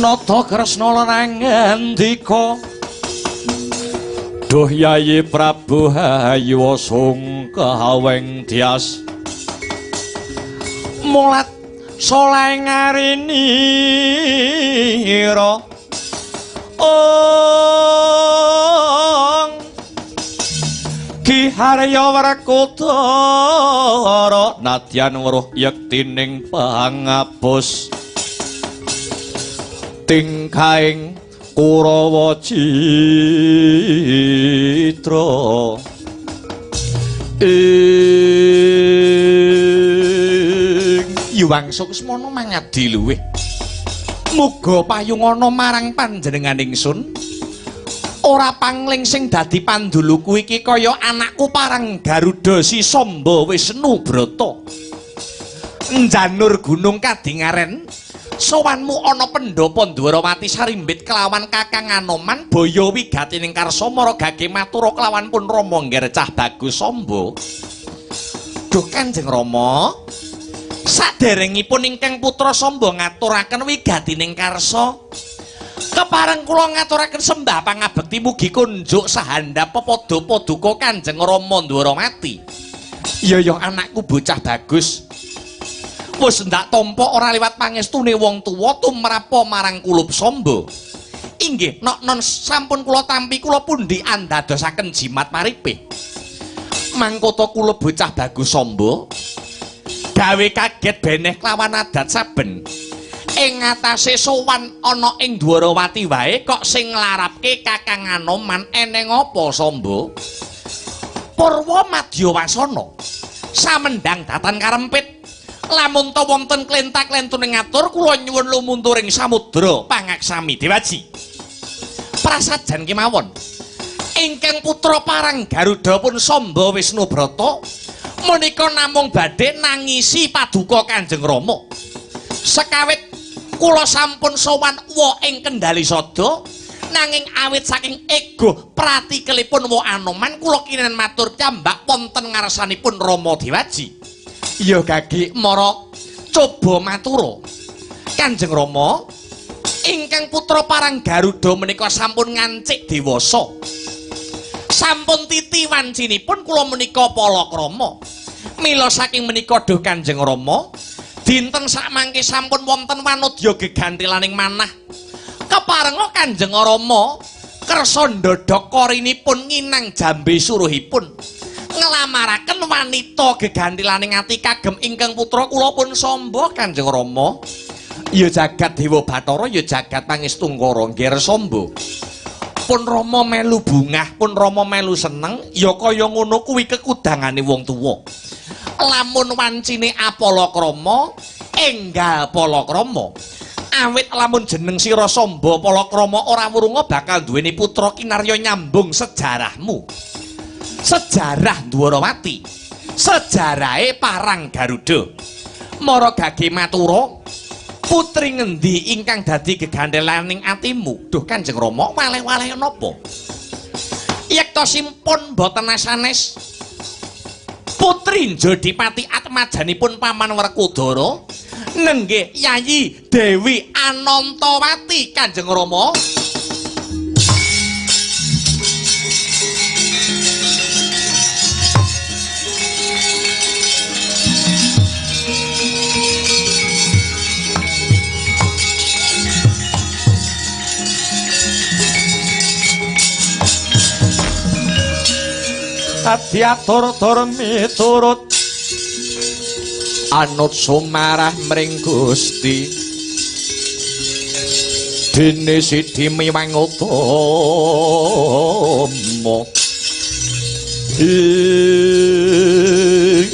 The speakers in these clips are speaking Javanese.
Nata Kresna lan ngandika Duh Yayi Prabu Hayuwa sungkaweng dias mulat soleh ngarinira Ki Harya Werkudara nadyan weruh yektining pangabus tingkaing Kurawa Citra Yuwang Suksmana mangadi luwih muga payungana marang panjenengan ingsun ora pangling sing dadi panduluku iki kaya anakku parang Garuda si Samba Wisnu Brata njanur gunung Kadingaren sowanmu ana Pendhapa Dwarawati sarimbit kelawan Kakang Anoman Baya wigatining karsa mara gage matura kelawan pun Rama Nggercah Bagus Samba Duh Kanjeng Rama saderengipun ingkang putra Samba ngaturaken wigatining karsa kepareng kula ngaturaken sembah pangabekti mugi kunjuk sahandhap pepada paduka Kanjeng Rama Dwarawati ya anakku bocah bagus wis ndak tampa ora liwat pangestune wong tuwa tumrapa marang kulup Samba inggih non sampun kula tampi kula pundi andadosaken jimat maripih mangkota kula bocah bagus Samba gawe kaget beneh kelawan adat saben ing ngatasé sowan ana ing Dwarawati wae kok sing nglarapke Kakang Anoman eneng apa Samba Purwa Madyawasana samendang datan karempit lamun ta wonten klentak-klentuning ngatur kula nyuwun lumunturing samudra pangaksami Dewaji prasajan kemawon ingkang putra parang Garuda pun Samba Wisnu Brata menika namung badhe nangisi paduka Kanjeng Rama sekawit kula sampun sowan wa ing Kendali Sada nanging awit saking ego pratikelipun wa Anoman kula kinen matur piyambak wonten ngarsanipun Rama Dewaji ya gage mara coba matura Kanjeng Rama ingkang putra parang Garuda menika sampun ngancik dewasa sampun titi wancinipun kula menika palakrama mila saking menika duh Kanjeng Rama dinten sakmangke sampun wonten wanodya gegantilaning manah keparenga Kanjeng Rama kersa ndodhok korinipun nginang jambe suruhipun ngelamaraken wanita gegantilaning ati kagem ingkang putra kula pun Samba Kanjeng Rama ya jagat Dewa Bathara ya jagat Pangestungkara Ngger Samba pun Rama melu bungah pun Rama melu seneng ya kaya ngono kuwi kekudangane wong tuwa lamun wancine Apalakrama enggal palakrama awit lamun jeneng sira Samba Palakrama ora wurunga bakal duweni putra kinarya nyambung sejarahmu sejarah Dwarawati sejarahe parang Garuda mara gage matura putri ngendi ingkang dadi gegandelaning atimu duh Kanjeng Rama waleh-waleh napa yekta simpun boten sanes putri Jodipati atmajanipun Paman Werkudara nenggih Yayi Dewi Anantawati Kanjeng Rama diatur-tur miturut anut sumarah mring Gusti dene sidi miwang utama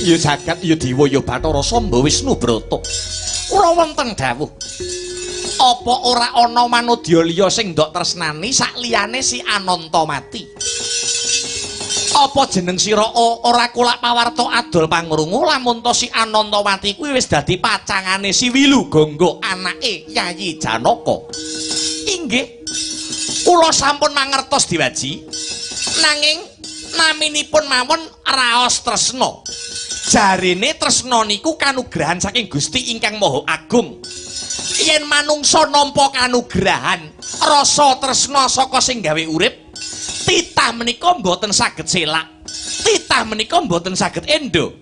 ya jagat ya Dewa ya Bathara Samba Wisnu Brata kula wonten dawuh apa ora ana manodya liya sing ndok tresnani sak liyane si Anantamati apa jeneng sira ora kulak pawarta adol pangrungu lamun to si Anantawati kuwi wis dadi pacangane si Wilugangga anake Yayi Janaka inggih kula sampun mangertos Dewaji nanging naminipun mawon raos tresna jarene tresna niku kanugrahan saking Gusti ingkang Maha Agung yen manungsa nampa kanugrahan rasa tresna saka sing gawe urip, titah menika mboten saged selak, titah menika mboten saged endo.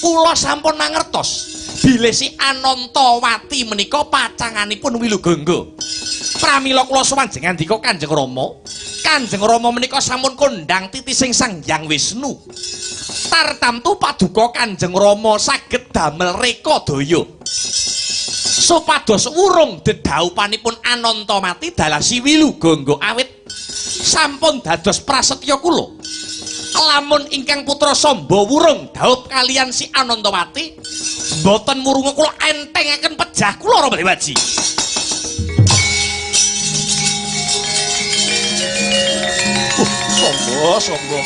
Kula sampun mangertos bilih si Anantawati menika pacanganipun Wilugangga. Pramila kula sowan jengandika Kanjeng Rama, Kanjeng Rama menika sampun kondhang titising Sang Hyang Wisnu. Tartamtu paduka Kanjeng Rama saged damel reka daya supados urung dedhaupanipun Anantawati dalah si Wilugangga awit sampun dados prasetya kula. Lamun ingkang putra Samba wurung dhaup kalian si Anantawati, mboten murunga kula entengaken pejah kula Rama Dewaji. Samba.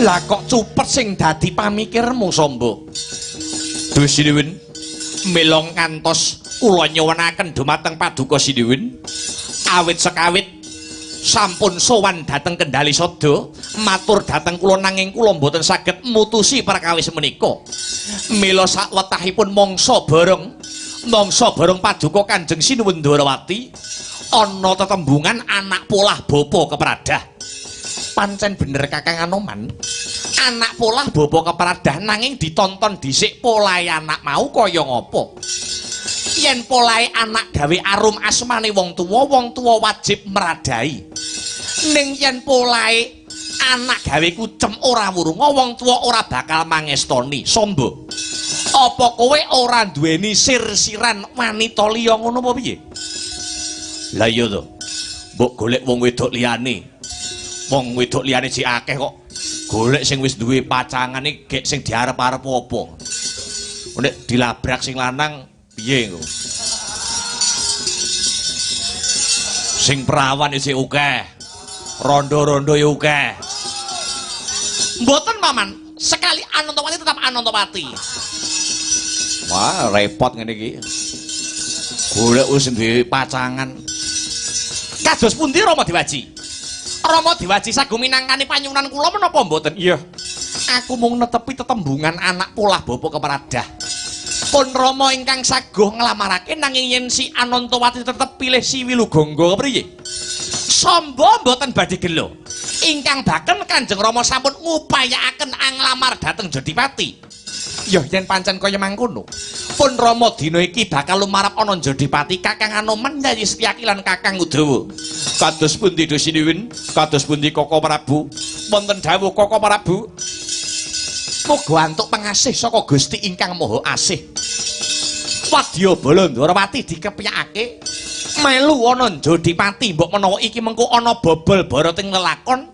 Lah kok cupet sing dadi pamikirmu Samba? Dusidewen melong ngantos kula nyuwunaken dumateng paduka Sidewen awit sekawit sampun sowan dhateng Kendali Sada matur dhateng kula nanging kula mboten saged mutusi perkawis menika. Mila sawetahipun mangsa bareng paduka Kanjeng Sinuwun Dwarawati ana tetembungan anak polah bapa kepradah. Pancen bener Kakang Anoman, anak polah bapa kepradah nanging ditonton dhisik polahe anak mau kaya ngapa. Yen polahe anak gawe arum asmane wong tuwa wajib mradai. Ning yen polahe anak gawe kucem ora wurunga wong tuwa ora bakal mangestoni. Samba, apa kowe ora duweni sir-siran wanita liya ngono apa piye? Lah iya to. Mbok golek wong wedok liyane. Wong wedok liyane jek akeh kok. Golek sing wis duwe pacangan iki gek sing diarep-arep apa. Nek dilabrak sing lanang piye engko? Sing perawan isih akeh. Rondo-rondo ya akeh. Mboten Paman, sekali Anantawati tetap Anantawati. Wah, repot ngene iki. Golek wis duwe pacangan. Kados pundi Rama Dewaji? Rama Dewaji sagung minangkani panyuwunan kula menapa mboten? Iya. Aku mung netepi tetembungan anak polah bapa kepradah. Pun Rama ingkang saguh nglamarake nanging yen si Anantawati tetep pilih si Wilugangga kepriye? Samba mboten badhe gelo. Ingkang baken Kanjeng Rama sampun ngupayakaken anglamar dhateng Jodipati. Ya yen pancen kaya mangkono. Pun Rama dina iki bakal lumarap ana Jodipati Kakang Anoman Yayi Setyaki lan Kakang Udawa. Kados pundi Sinuwun? Kados pundi Koko Prabu? Wonten dawuh Koko Prabu. Muga antuk pangasih saka Gusti ingkang Maha Asih. Wadyabala Ndwarawati dikepyakake melu ana Jodipati mbok menawa iki mengko ana bobol barating lelakon.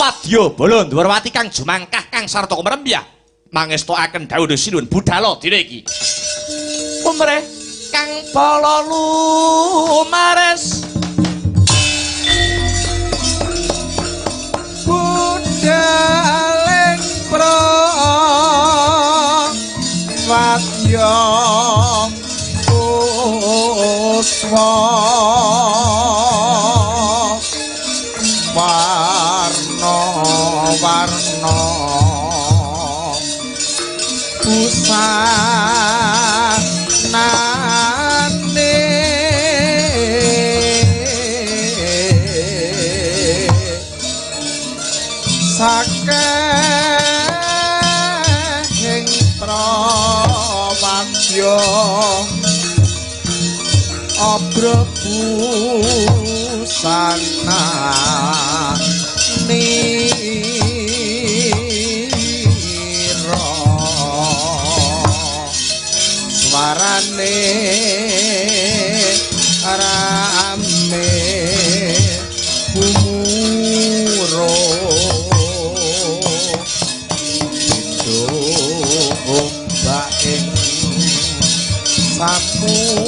Wadyabala Ndwarawati kang jumangkah kang sarta kumrembah mangestokaken dawuh Sinuwun budhal dina iki. Umreh kang bala lumares budhaling prawadya puswa warna-warna busanane saking prawadya abra busanane warane rame umuro domba ing samudra.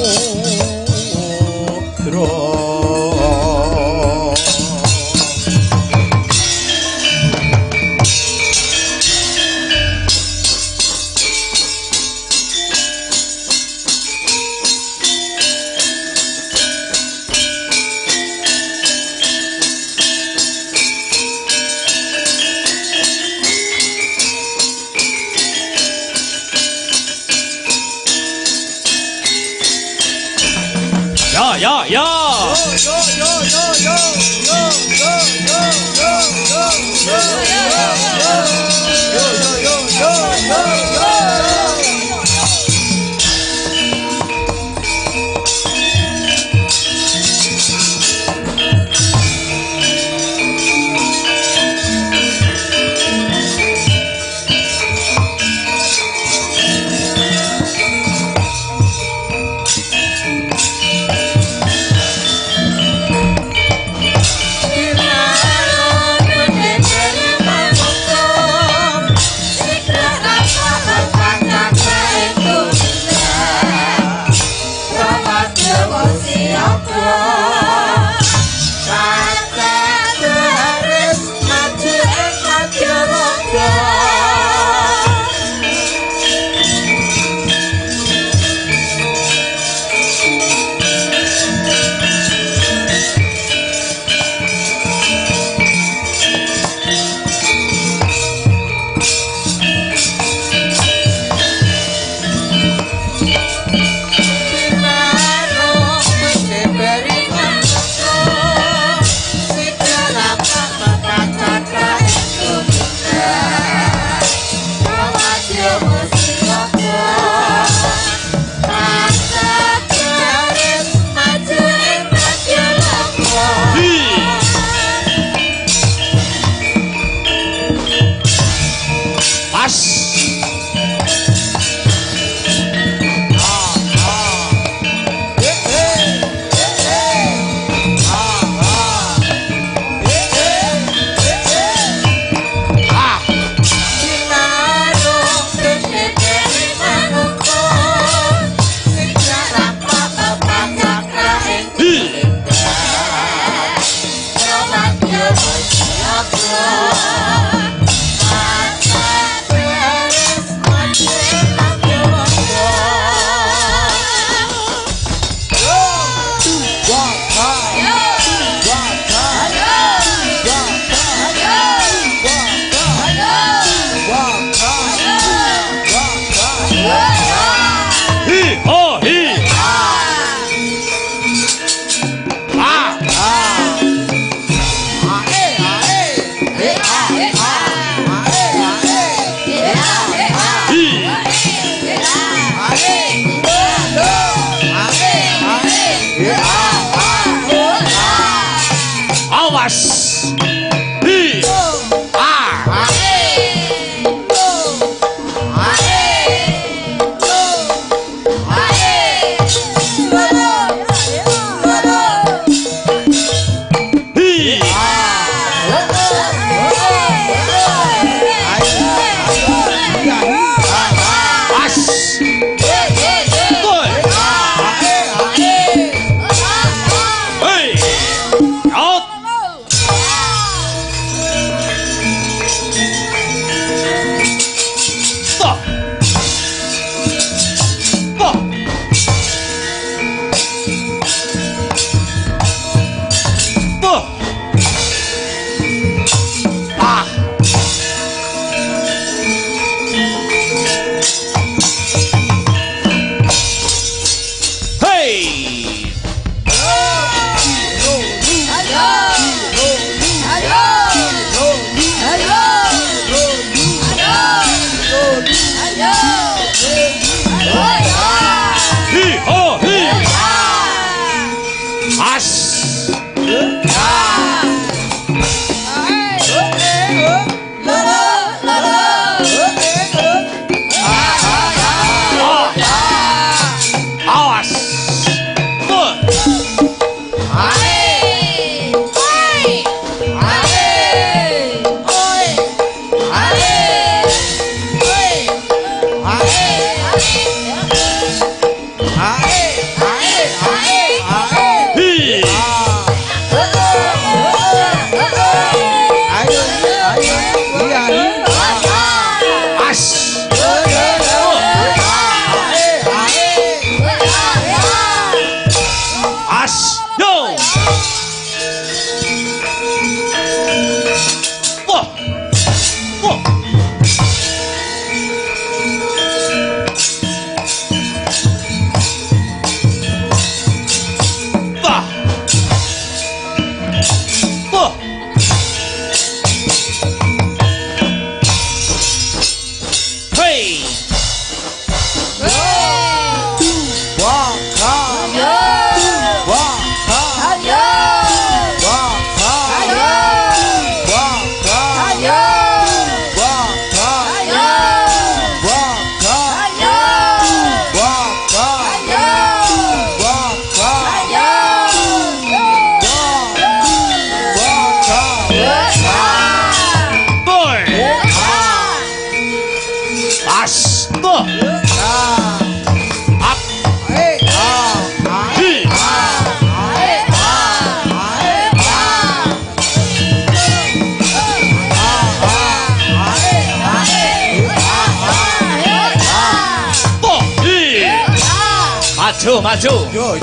Maju. Yo.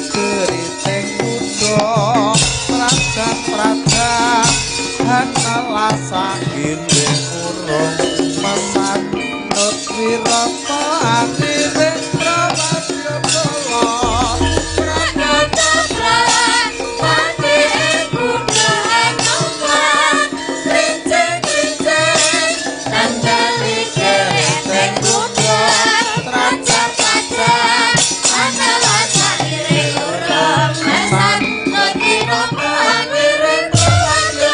Keriting kuda, praja-praja lasakine urung pesan nut wirata akhire prawadya kala Pranata prawan pati kuda anoman rincing-rincing nandali kereng kuda tracak-tracak ana lasakine urung pesan nut wirata akhire prawadya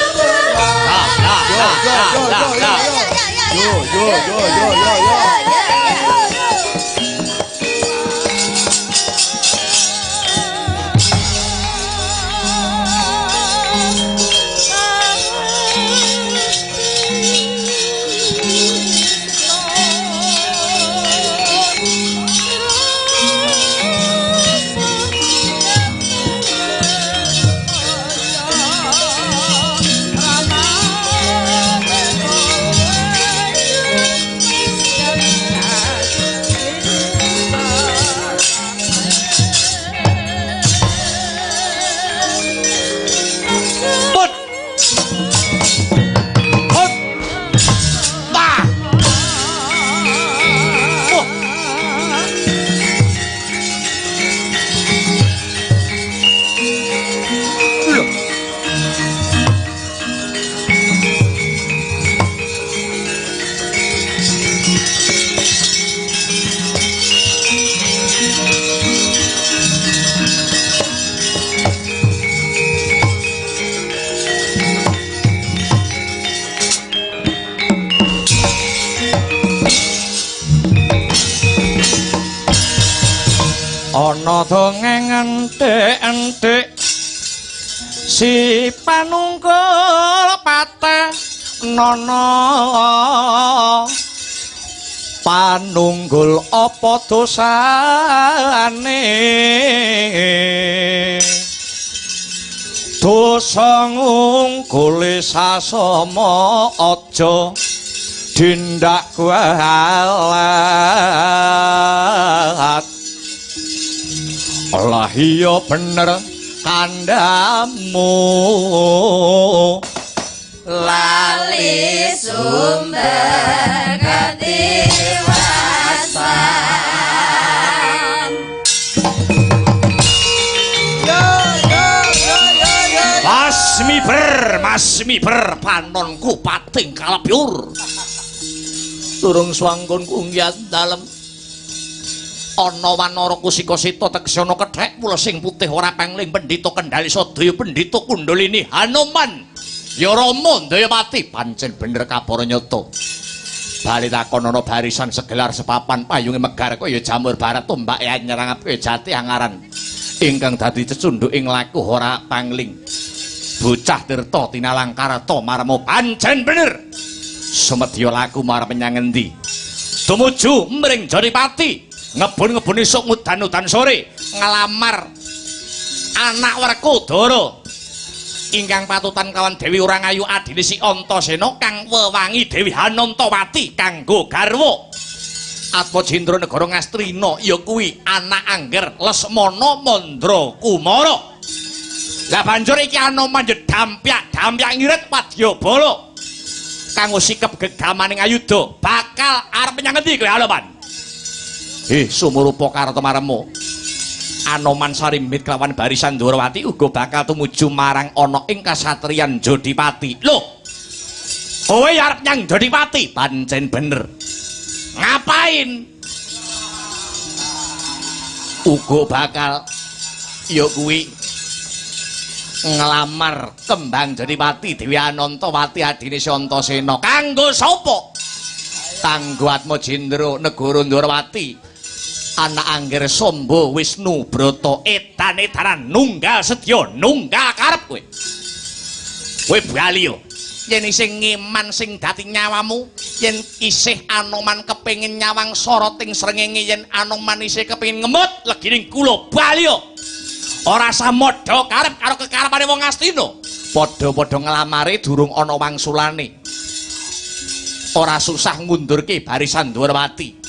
ana dongeng enthik-enthik si panungkul pateh nono panunggul apa dosane dosa ngungkule sasama aja dindak kualat lah iya bener kandamu lali sumber katiwasan Masmiber panonku pating kalapyur durung swanggonku nggih dalem ana wanara kusika-sita teksana kethek mula sing putih ora pengling pendhita kendhali sadaya pendhita kundalini Hanuman ya Rama Dayapati pancen bener kabar nyata bali takon ana barisan segelar sepapan payunge megar kaya jamur barat tombake nyerangake jati angaran ingkang dadi cecunduk ing laku ora pangling bocah tirta tinalangkarata marmo pancen bener sumedya laku marep menyang endi tumuju mring Jaripati ngebun-ngebun esuk ngudan-udan sore ngelamar anak Werkudara ingkang patutan kawan Dewi Urangayu adine si Antasena kang wewangi Dewi Hanantawati kanggo garwa Atmajendra negara Ngastrina ya kuwi anak angger Lesmana Mandra Kumara lah banjur iki Anoman dampyak ngirit Wadyabala kanggo sikep gegamaning ayuda bakal arep menyang endi kowe Anoman sumurupa karata maremu Anoman Sarimbit kelawan barisan Dwarawati uga bakal tumuju marang ana ing kasatriyan Jodipati. Lho. Kowe arep nyang Jodipati? Pancen bener. Ngapain? Uga bakal ya kuwi ngelamar kembang Jodipati Dewi Anantawati adine Antasena. Kanggo sapa? Kanggo Atmajendra negara Dwarawati. Anak angger Samba Wisnu Brata edan-edanan nunggal sedya nunggal karep kowe bali yo yen isih ngeman sing dadi nyawamu yen isih Anoman kepengin nyawang soroting srengenge yen Anoman isih kepengin ngemut legining kula bali yo ora samadha karep karo kekarepane wong Astina padha-padha nglamare durung ana wangsulane ora susah ngundurke barisan Dwarawati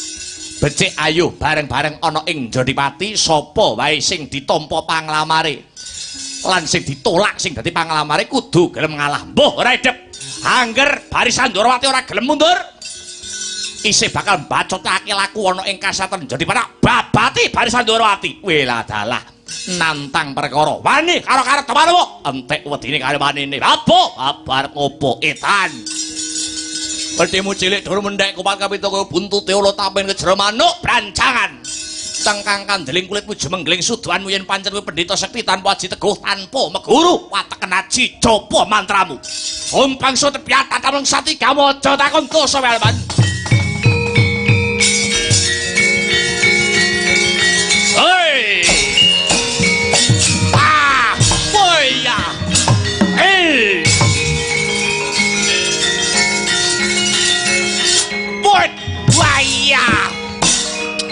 becik ayo bareng-bareng ana ing Jodipati sapa wae sing ditampa panglamare lan sing ditolak sing dadi panglamare kudu gelem ngalah mbuh ora edep Angger barisan Ndorowati ora gelem mundur, isih bakal mbacotake laku ana ing kasaten jadi panak babati barisan Ndorowati. Wela dalah nantang perkara wani karo karep temanmu entek wedine karo manine. Apa arep ngopo etan? Pedhemu cilik dur mendhek kupat kapita kaya buntute ula tapen kejero manuk brancangan. Cengkang kandeling kulitmu jemengling suduhanmu yen pancen kowe pendhita sekti tanpa aji teguh tanpa meguru wateken aji japa mantramu. Om pangso tepiat tatameng sati kamu aja takon dosa welman. Hei. Ah, boya. Hey. Boy, waya.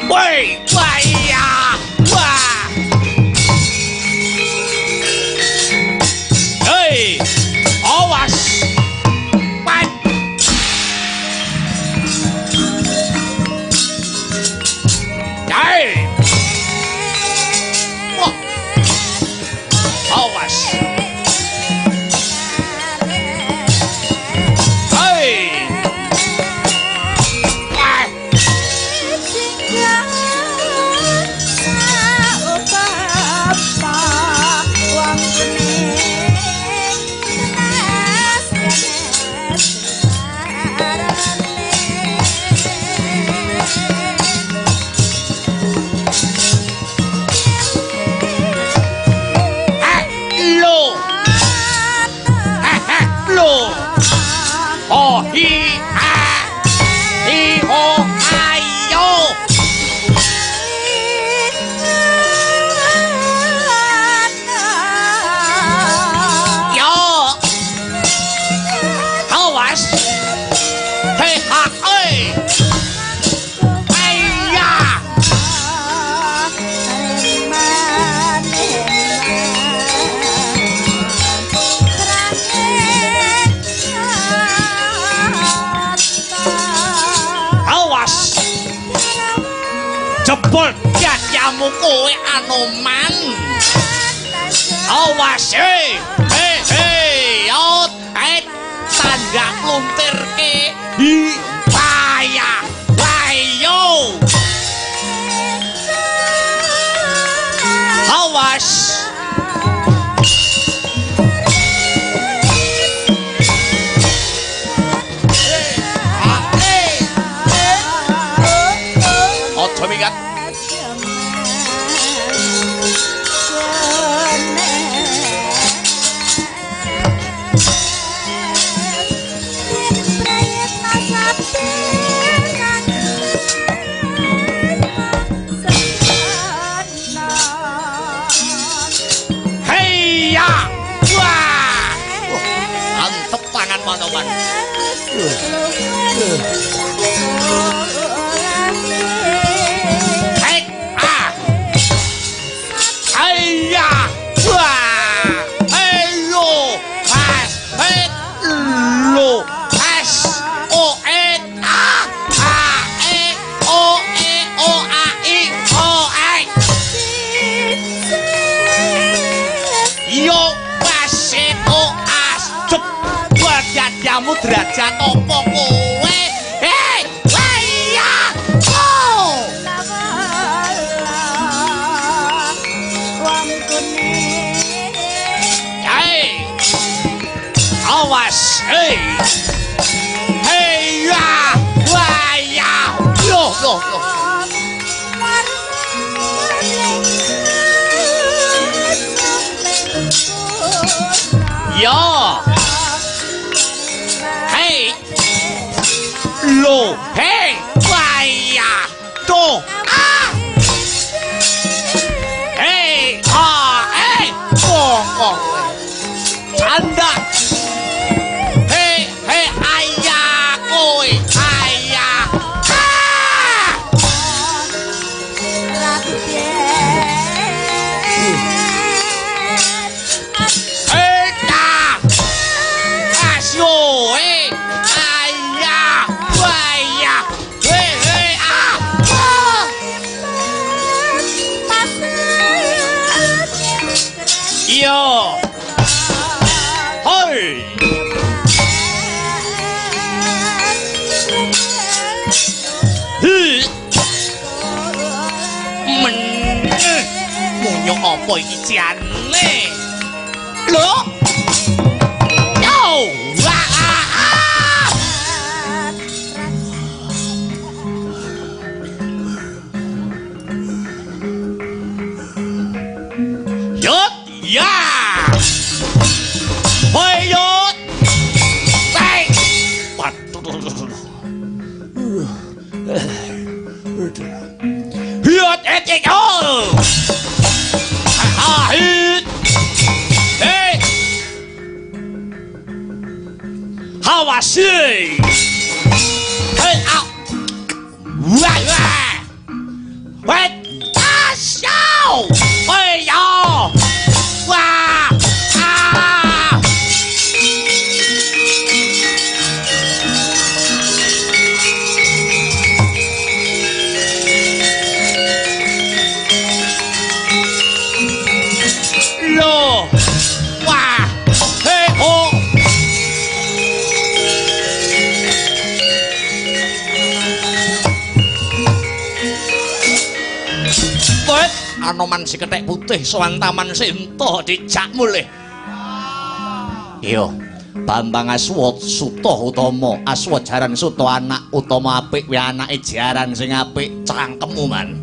Boy, waya. Wah. Hey. Awas. Pan. Hey. Wah. Awas. Hey. Wah. Oh, hi, ho, ayo. Yo. Awas. Hei, ha, oi. Aya. Awas. Jebol jajamu kowe Anoman. Awas hei. Hei, yo. Tanda pluntirke. Hi, paya. Ayo. Awas. Ojo mikat. Heya. Wah. Antep tangan Manoman. Hei, ah. Heya. Wah. Heyo. Pas. Hei. Lo. Pas. O e a a e o a i o ai. Yo pasit o as cep buat jajamu derajat opo kowe. Hei, waya. Oh. Hei. Awas, hei. Hei ya, waya. Yo. Yo. Hei. Lo. Hei. Waya. Tuh. Ah. Hei. Ah. Hei. Kok. Canda. Hei. Hei. Ayah. Koi. Ayah. Ah. Yo. Hoi. donya apa iki jane? Lho. Yo! Yot! Ya! Hoi Yot! Hey! Yot etik hol! Hit! Hey! Hawasi! Hey! Out! Wah! Wah! Wait! Asyaw! Hey! Yo! Wah! Ah! Lo! Wah! Hey! Oh! Wait! Anoman si kethek putih sowan taman Sinta dijak mulih. Iya, Bambang Aswat Suta utama, Aswat jaran Suta anak utama apik kuwi anake jaran sing apik cangkemmu man.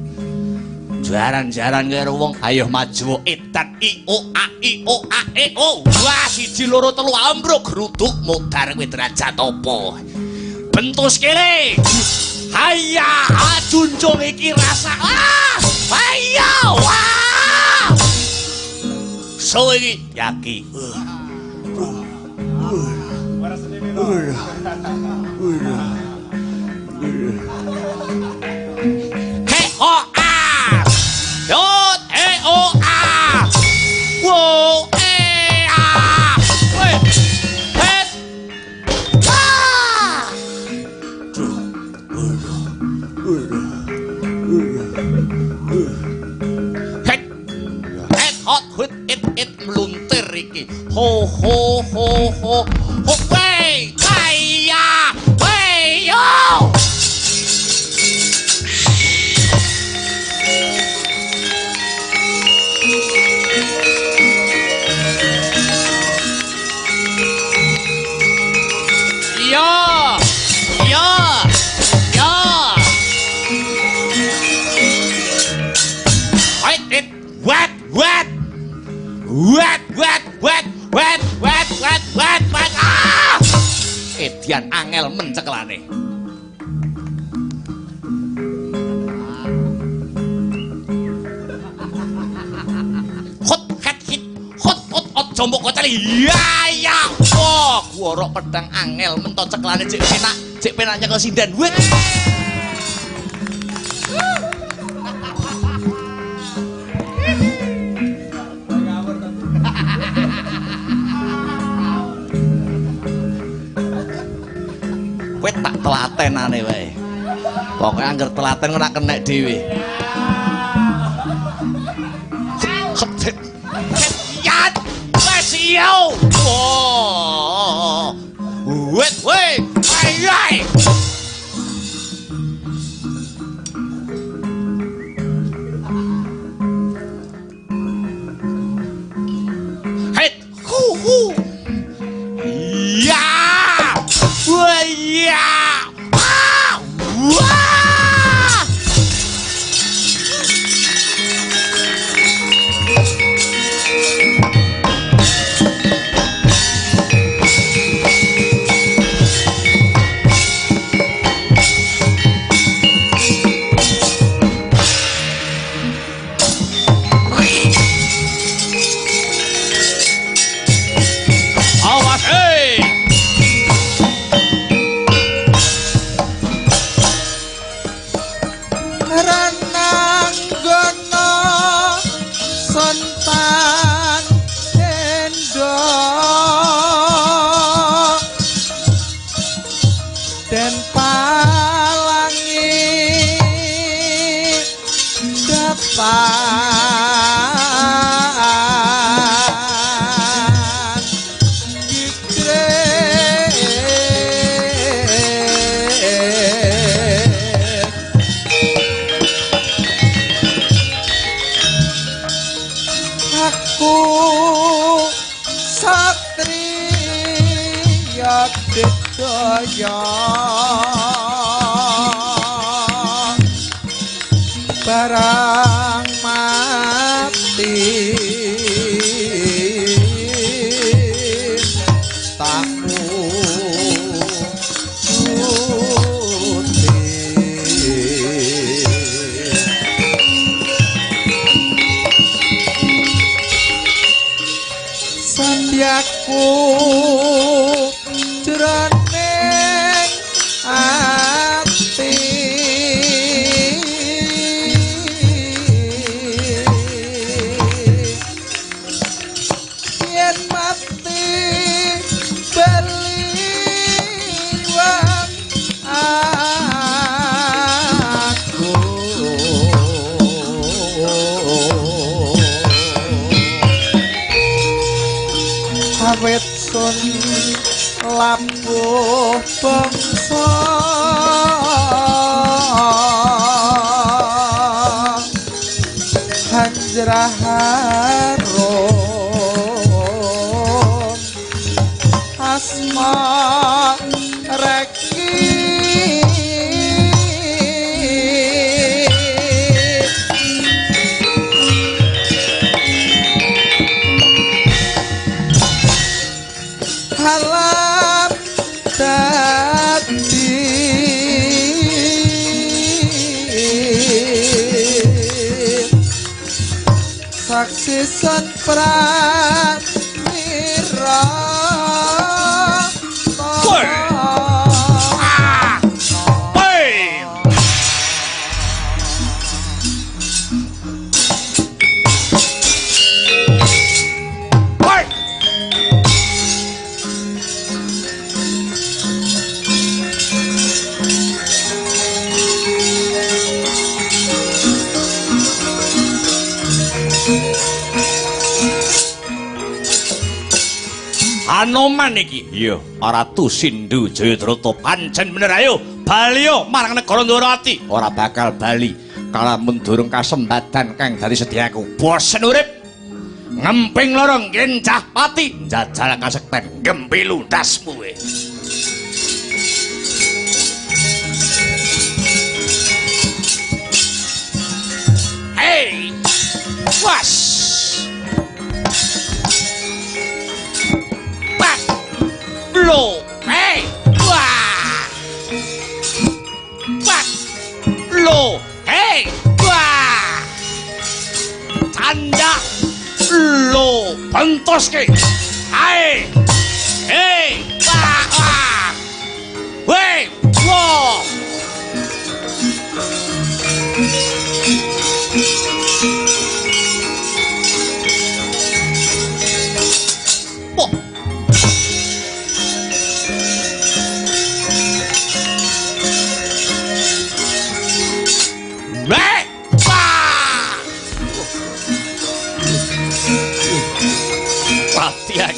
Jaran-jaran karo wong ayo maju edan i o a e o. Wah siji loro telu ambruk gruduk mudhar kuwi derajat apa. Bentus kene. Haya ajunjung iki rasa. Haya wah. So iki yaki. He o a. Yot e o a. Wo e a. Wait. Het. Ah. Het. Het hot hut it meluntir iki. Ho ho ho ho. Ho wey. Kaya. Wey yo. Ya, ya, ya. Wet, wet, wet, wet, wet, wet, wet, wet, wet, wet. Ah! Edian angel menceklane. Hot, het, hit, hot, hot, hot, jombok kocali. Ya, ya. Oh, gorok pedang angel mentok ceklane cek penak nyekel sindan. Wet. Kowe tak telatenane wae. Pokoke angger telaten ora kenek dhewe. Yat, wes yo. Oh. Wet, weh. Ai ai. Het, hu hu. Ya. Wah, ya. Ah! Wah! Awas, hey! Rananggono sontan endo den palangi depan gitre. saya barang mati takmu sandiaku jroning ati yen mati beliwang aku awet sun labuh bangsa hanjrah harum asma reki halam dadi saksi san pramira Anoman iki iya Ratu Sindhu Jayadrata pancen bener ayo bali yo marang negara Ndorowati ora bakal bali kalamun durung kasembadan kang dadi sediaku bosen urip ngemping lorong gencah pati njajal kasekten gempilu dasmu we hey was lo hey wah wat lo hey wah tanda lo bentoske hai hey wah wah wey wo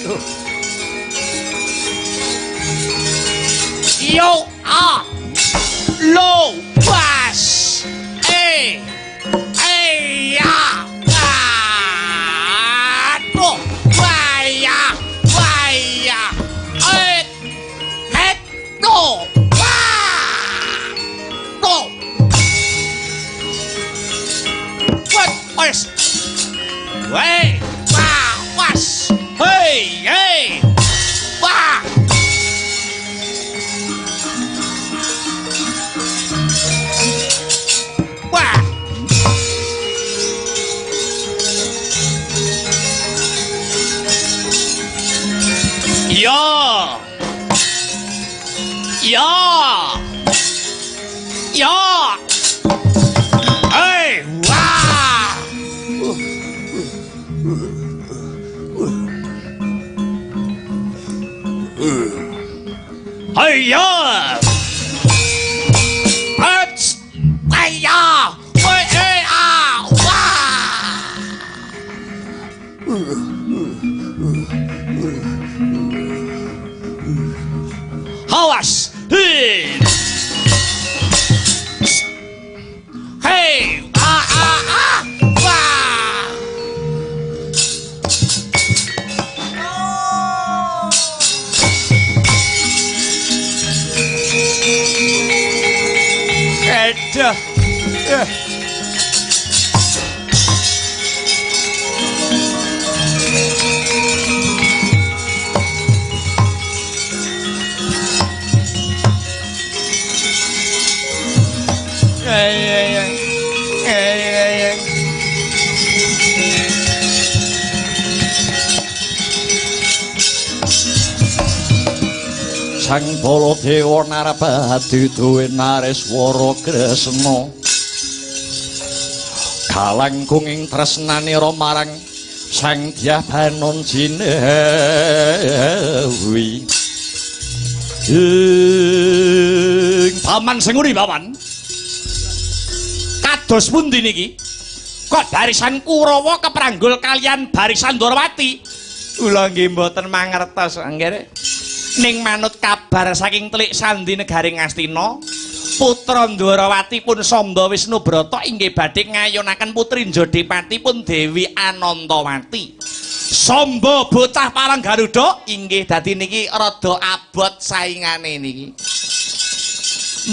aku yo ah lo pas ya aduh waya no no what was wait was hey hey wah wah ya hey wah Hiya! Hiya! Hawas! Hey! Dah. Sang Baladewa Narabadi duwe Nareswara Kresna kalangkung ing tresnanira marang Sang Dyah Banon Jinewi Paman Senguri Paman kados pundi niki kok barisan Kurawa kepranggul kalian barisan Ndrawati kula nggih mboten mangertos nggih ning manut kabar saking telik sandi negari Ngastina putra Ndrawati pun Samba Wisnubrata inggih badhe ngayonaken putri Jodipati pun Dewi Anantawati Samba bocah parang Garuda inggih dadi niki rada abot saingane niki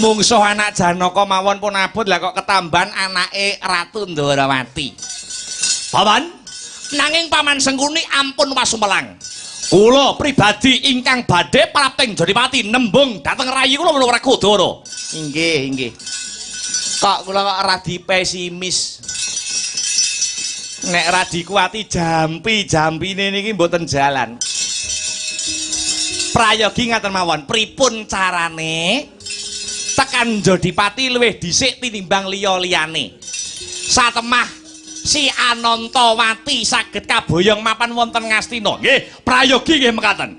mungsuh anak Janaka mawon pun abot lah kok ketambahan anake Ratu Ndrawati Paman nanging Paman Sengkuni ampun wasumelang kula pribadi ingkang badhe prapting Jodipati nembung dhateng rayi kula menawa Kudara. Inggih. Kok kula kok radi pesimis. Nek radi kuwati jampi-jampine niki mboten jalan. Prayogi ngaten mawon, pripun carane tekan Jodipati luwih dhisik tinimbang liya-liyane. Satemah si Anantawati saged kaboyong mapan wonten Ngastina. Nggih, prayogi nggih mekaten.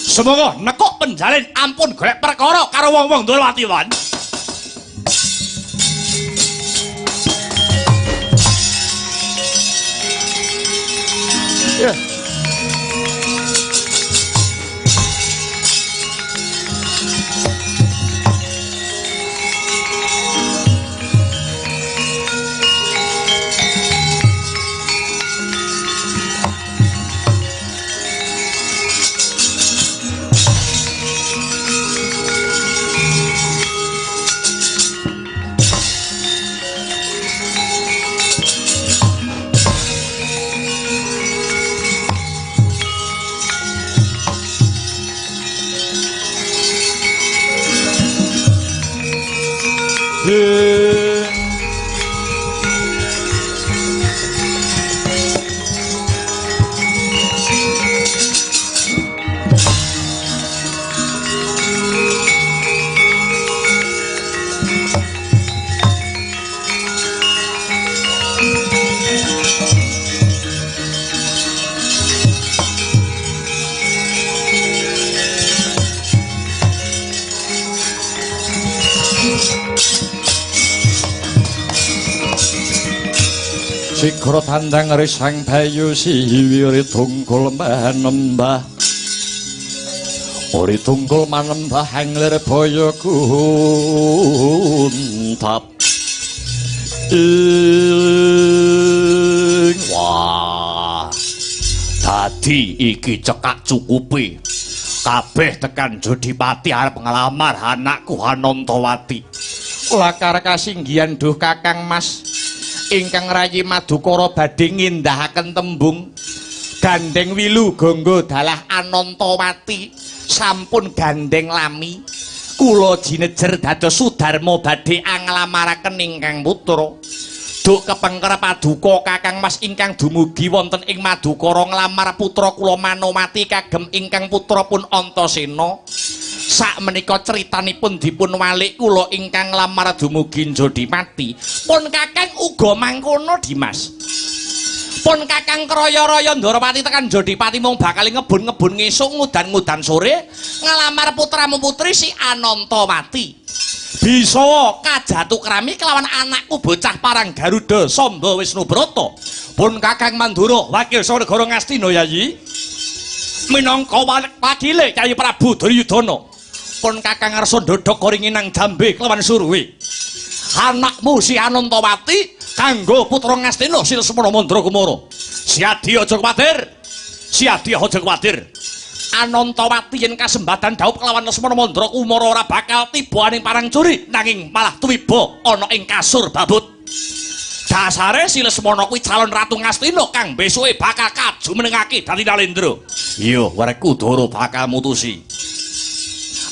Semoga nekuk penjalin ampun golek perkara karo wong-wong Ndrawati wan. Yeah. Sikra tandang risang bayu siwiri tungkul manembah ori tungkul manembah angler boyo kuntap wah dadi iki cekak cukupi kabeh tekan Jodipati arep nglamar anakku Anantawati kula kasinggihan duh Kakang Mas ingkang rayi Madukara badhe ngindahaken tembung gandeng wilu gangga dalah Anantawati sampun gandeng lami kula jinejer dados Sudarma badhe anglamaraken ingkang putra duk kepengker paduka Kakang Mas ingkang dumugi wonten ing Madukara nglamar putra kula Manowati kagem ingkang putra pun Antasena sakmenika critanipun dipun walik kula ingkang lamar dumugi Jodipati pun Kakang uga mangkono Dimas pun Kakang kraya-raya Ndrawati tekan Jodipati mung bakal ngebun-ngebun ngesuk ngudan-ngudan sore ngalamar putramu putri si Anantawati bisa kajatu krami kelawan anakku bocah parang Garuda Samba Wisnubrata pun Kakang Mandura wakil Sagara Ngastina yayi minangka wakile Kyai Prabu Duryudana pun Kakang ngarsa ndodhok koringinang jambe kelawan suruhe anakmu si Anantawati kanggo putra Ngastina Silsemana Mandra Kumara siadi aja kuwatir Anantawati yen kasembadan dhaup kelawan Lesmana Mandra Kumara ora bakal tiba ning parang curi nanging malah tuwiba ana ing kasur babut. Dasare si Lesmana kuwi calon Ratu Ngastina kang besuke bakal kaju menengake dadi Nalendra. Iya, Werku Dara bakal mutusi.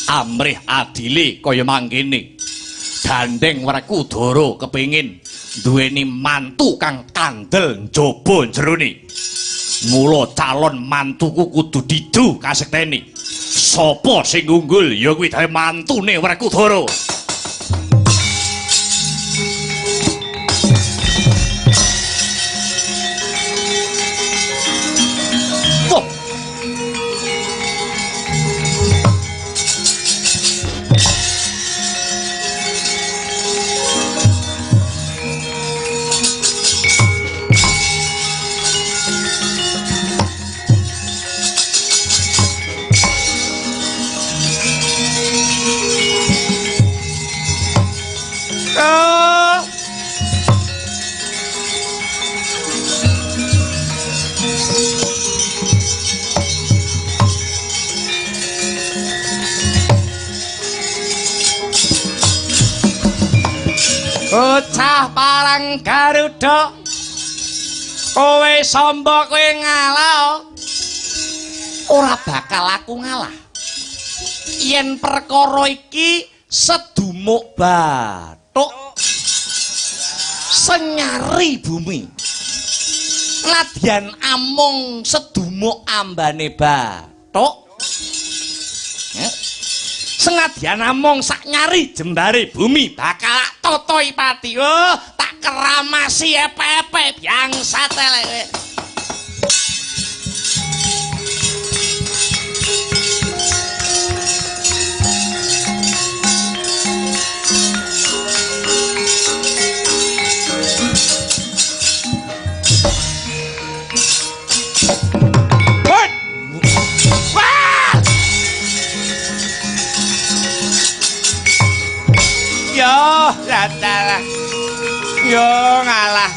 Amrih adile kaya mangkene. Gandeng Werku Dara kepengin duweni mantu kang kandel njaba jerone. Mula calon mantuku kudu didu kasekteni. Sapa sing unggul ya kuwi dhewe mantune Werku Dara. Bocah parang Garuda kowe sombo kowe ngalah ora bakal aku ngalah yen perkara iki sedumuk bathuk senyari bumi nadyan amung sedumuk ambane bathuk sengadyan amung sak nyari jembare bumi bakal totoi pati tak keramasi epe-epe bangsa tele. Yo, dadalah. Yo ngalah.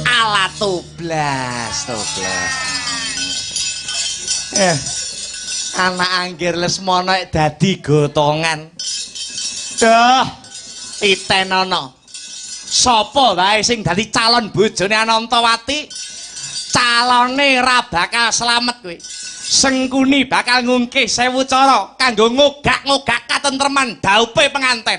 Ala toblas. Anak Anggir Lesmana dadi gotongan. Duh, titenono. Sapa wae sing dadi calon bojone Anantawati? Calone ra bakal slamet kowe. Sengkuni bakal ngungkih 1000 cara kanggo ngogak-ngogak katentreman dhaupe penganten.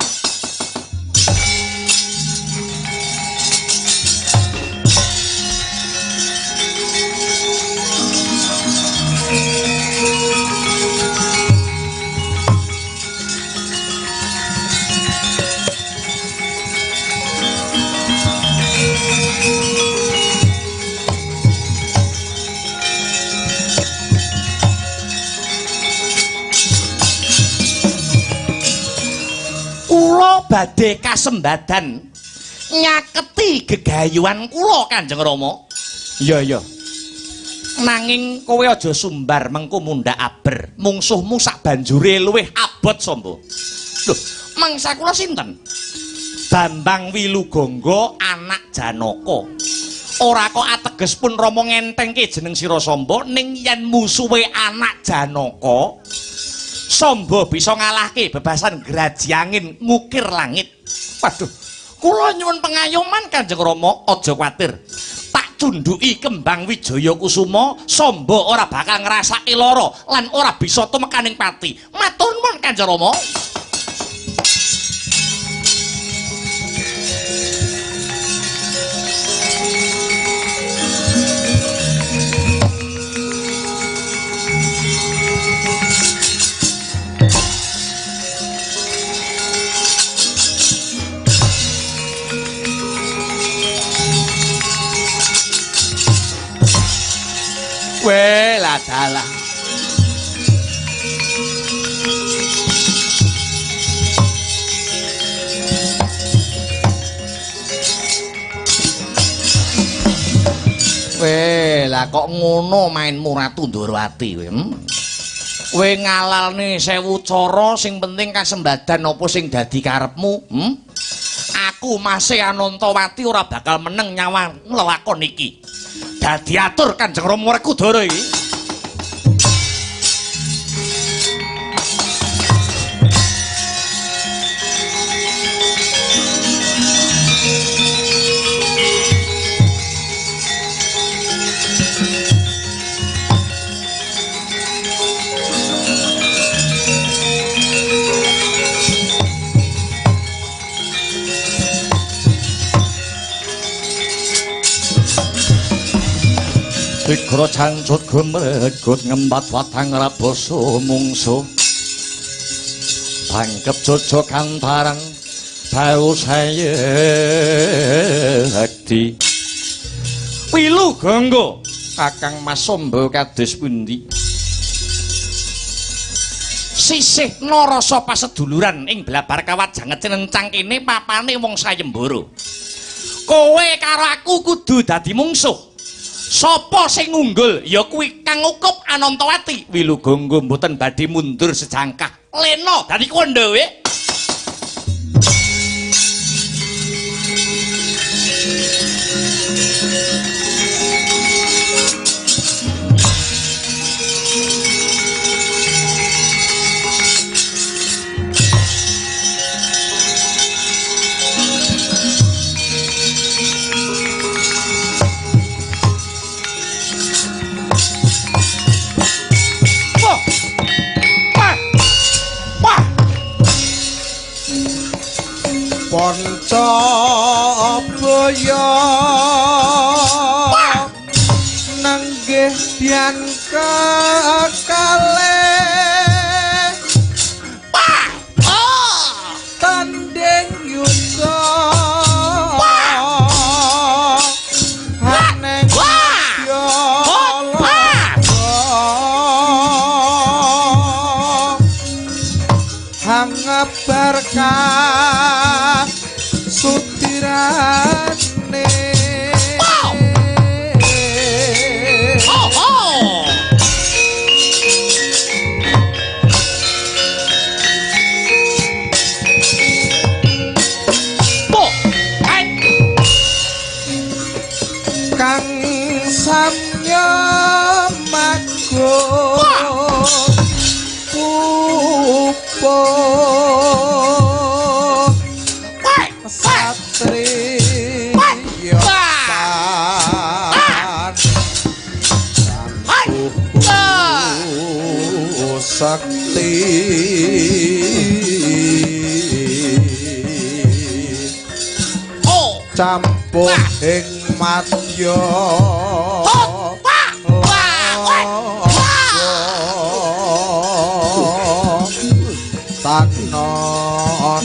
Kula badhe kasembadan nyaketi gegayuhan kula Kanjeng Rama. Iya. Nanging kowe aja sumbar mengko mundhak aber. Mungsuhmu sak banjure luwih abot sombo. Lho, mangsa kula sinten? Bambang Wilugangga anak Janaka. Ora kok ateges pun Rama ngentengke jeneng sira Samba ning yen musuhe anak Janaka Samba bisa ngalahke bebasan geraji angin ngukir langit. Waduh, kula nyuwun pengayoman Kanjeng Rama, aja kuwatir. Tak cundhuki kembang Wijaya Kusuma, Samba ora bakal ngrasake lara lan ora bisa tumekaning pati. Matur nuwun Kanjeng Rama. Weh lah dalah. Weh lah kok ngono mainmu Ratu Ndrawati kowe. Kowe ngalalne 1000 cara sing penting kasembadan apa sing dadi karepmu? aku masih Anantawati ora bakal meneng nyawa nglakon iki. Dadi atur Kanjeng Rama Werkudara iki. Wikra cancut gemegut ngembat watang raboso mungsu bangkep jojokan barang bau sayekti Wilu Gangga Kakang Mas Samba kados pundi sisih narasa paseduluran ing Blabar Kawat janget cenencang kene papane wong sayembara kowe karo aku kudu dadi mungsuh. Sapa sing unggul ya kuwi kang ngukup Anantawati. Wilugangga mboten badhe mundur sejangkah. Lena dadi kondo we. Ponco boyo nenggih dian kekalih tanding yuda haneng yo hangabarkan sutirane kang samya magung pupo satri yopan sakti campur ing madya tanon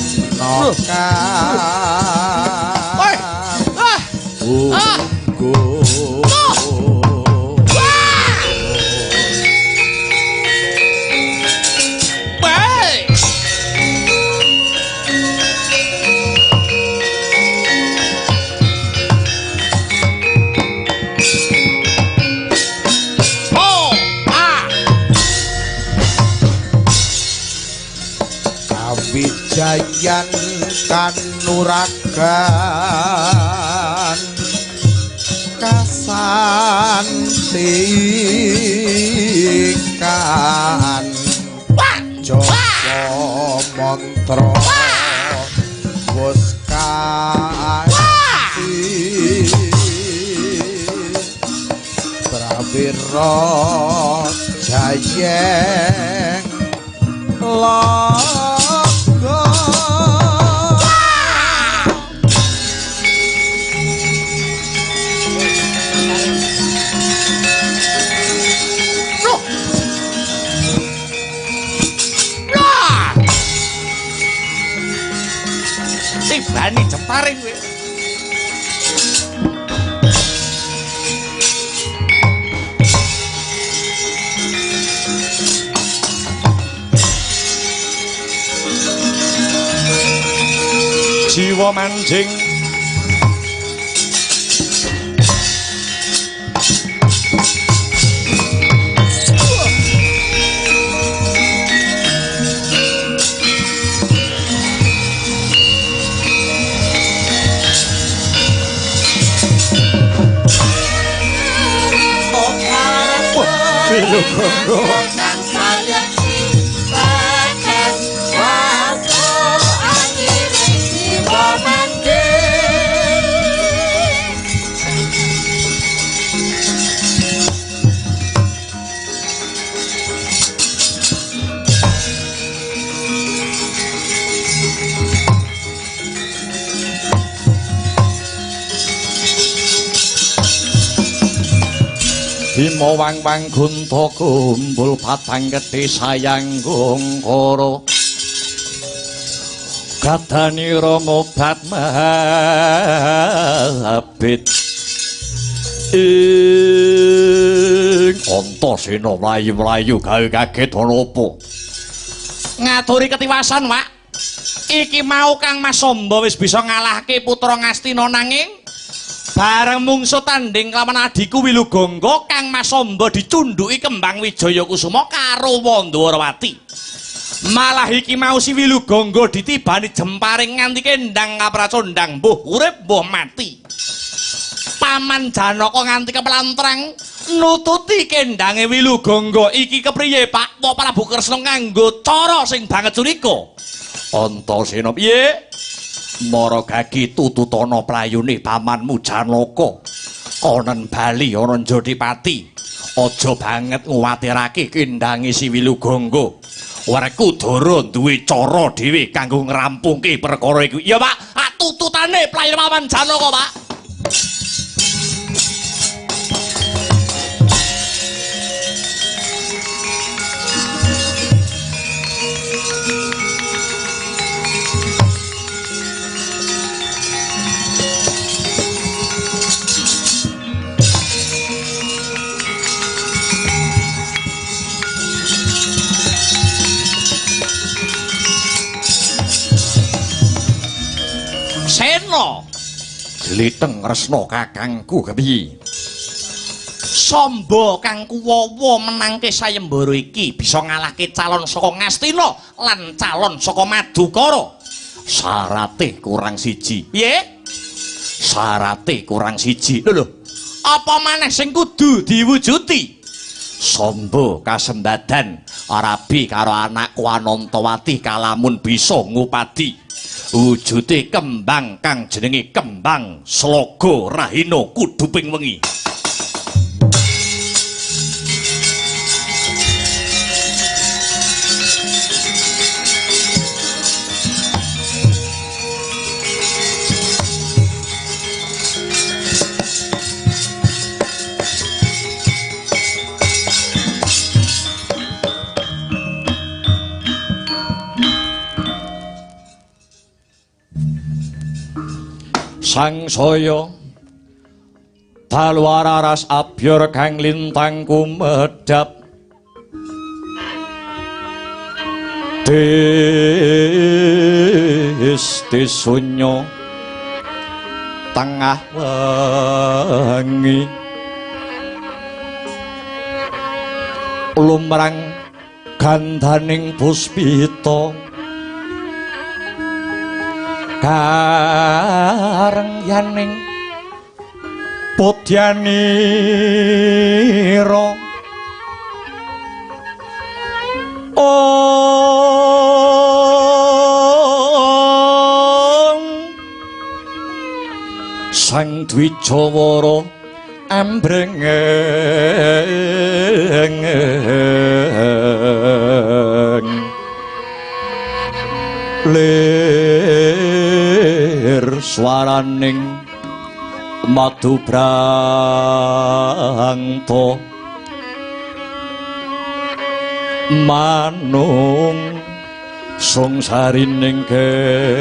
Wijayan kanuragan kasantikan Joko mantra wis kaji prawira jayeng Tibani jemparing kowe. Jiwa manjing Wilugongo Kang sayekti bakas waso akhire jiwa mandi Bima wang-wang gunta kumpul patang gedhe sayang gongkara kadani rama batmabit ing Antasena mlayu-mlayu gawe kaget ana apa ngaturi ketiwasan Wak iki mau Kang Mas Samba wis bisa ngalahke putra Ngastina nanging bareng mungsuh tanding kelawan adiku Wilugonga Kang Mas Samba dicundhuki kembang Wijaya Kusuma karo Wandawati. Malah iki mau si Wilugonga ditibani jemparing nganti kendang kapracondang mbuh urip mbuh mati. Paman Janaka nganti keplantrang nututi kendange Wilugonga iki kepriye Pak Prabu Kresna nganggo cara sing banget curika. Antasena piye? Mara gagi tututana playune pamanmu Janaka kanen bali ana Jodipati aja banget nguwatirake kendange si Wilugonga Werkudara duwe cara dhewe kanggo ngrampungke perkara iku ya Pak tututane playune paman Janaka Pak Sena Glitheng Kresna kakangku kepiye Samba kang kuwawa menangke sayembara iki bisa ngalahke calon saka Ngastina lan calon saka Madukara syarate kurang siji piye syarate kurang siji lho apa maneh sing kudu diwujuti Samba kasembadan Arabi karo anakku Anantawati kalamun bisa ngupadi wujude kembang kang jenenge kembang Slaga Rahina Kuduping Wengi sangsaya dalwararas abyor kang lintang kumedhap disunya tengah wengi lumrang gandhaning puspita kareng yaning pudyanira sang Dwijawara ambrengeng swaraning madu brangta manung sungsarining gembang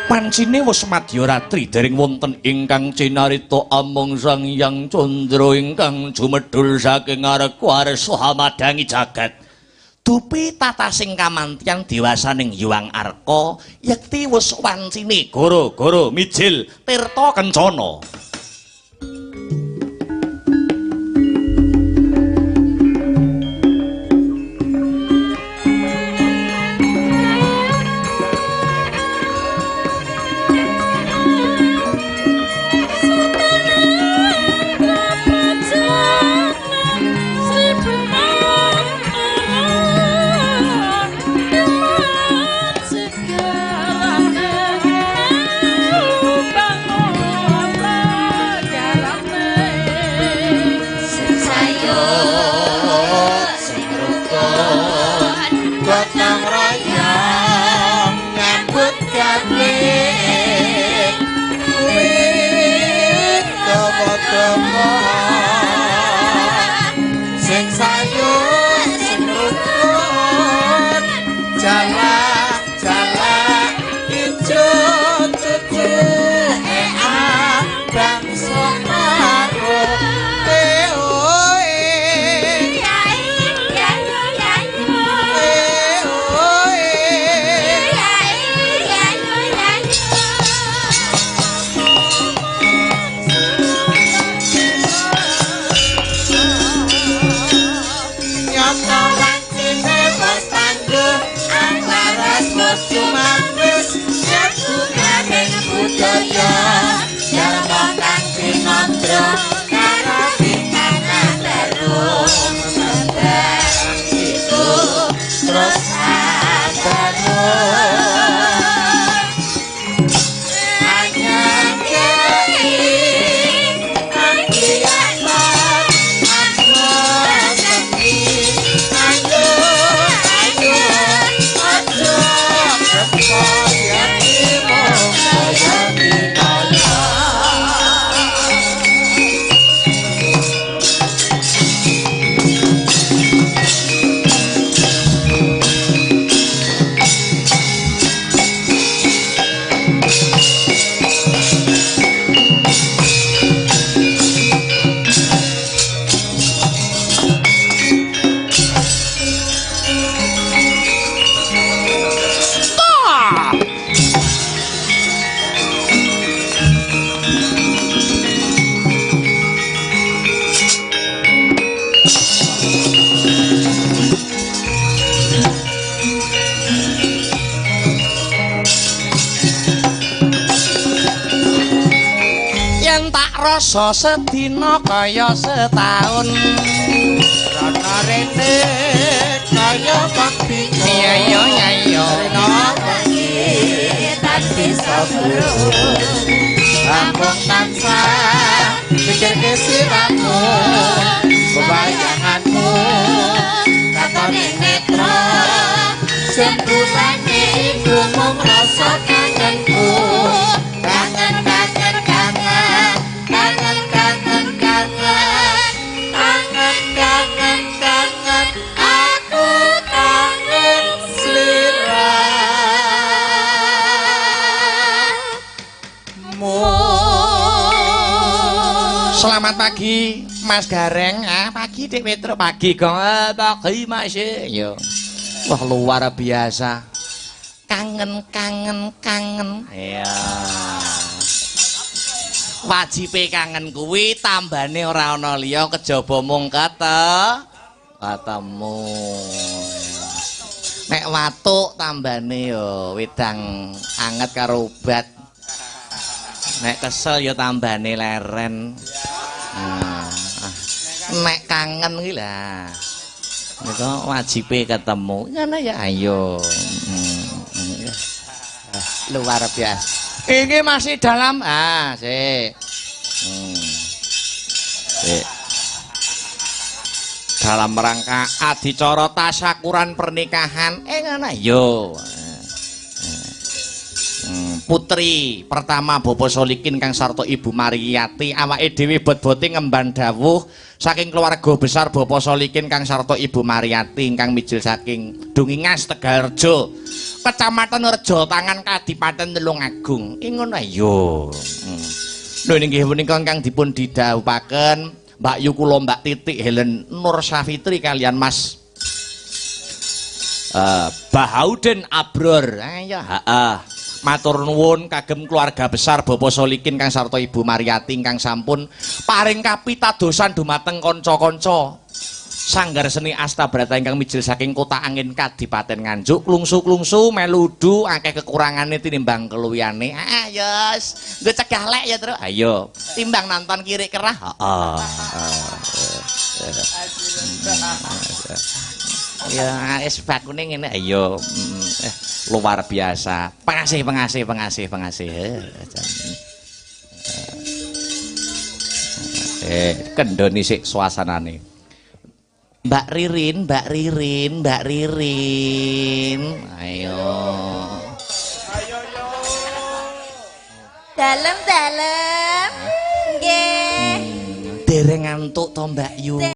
pancine wus madya ratri dereng wonten ingkang cinarita amung Sang Hyang Candra ingkang jumedhul saking arep-arep madangi jagat dupi tatasing kamantian dewasaning Hyang Arka yekti wus wancine gara-gara mijil tirta kencana mawis nyaku kabeh budaya jalma kang sinandra karo pinganan terus sembarang itu terus rasa sedina kaya setahun rana rene kaya bakti iya rena tanti sabru ambung tansah pikir kesiramu kebayanganmu katone netra sembulane iku mung rasa kangenku kangen kangen kangen kangen kangen kangen kangen kangen kangen aku kangen sliramu. Selamat pagi Mas Gareng. Pagi Dik Petro. Pagi Gong. Pagi Mas. Yo. Wah luar biasa. Kangen. Iya. Wajibe kangen kuwi tambane ora ana liya kejaba mung ketemu. Nek watuk tambane yo wedang anget karo obat. Nek kesel ya tambane leren. Nek kangen kuwi lah. Nek wajibe ketemu. Ngono ya ayo. Luar biasa. Ini masih dalam sik. Dalam rangka adicara tasyakuran pernikahan ngono yo. Putri pertama Bopo Solikin Kang sarta Ibu Mariyati awake dhewe bot-bote ngemban dawuh saking keluarga besar Bopo Solikin Kang sarta Ibu Mariyati ingkang mijil saking Dungingas Tegalrejo Kecamatan Rejo Tangan Kadipaten Tulungagung ngono ayo. Lho nggih punika ingkang dipun didhawuhaken Mbak Yu kula Mbak Titik Helen Nur Safitri kalian Mas Bahauden Abror ya matur nuwun kagem keluarga besar Bopo Solikin Kang sarta Ibu Mariyati ingkang sampun paring kapitadosan dumateng kanca-kanca Sanggar Seni Astabrata ingkang mijil saking Kota Angin Kadipaten Nganjuk klungsu-klungsu meludu akeh kekurangane tinimbang keluwihane. Yes, nggo cegah lek ya, Tru. Ayo, timbang nonton kiri kerah. Ya, es bakune ngene ayo. Luar biasa. Pengasih. Kendoni sik suasanane. Mbak Ririn. Ayo. Dalem. Nggih. Dereng ngantuk to Mbak Yu.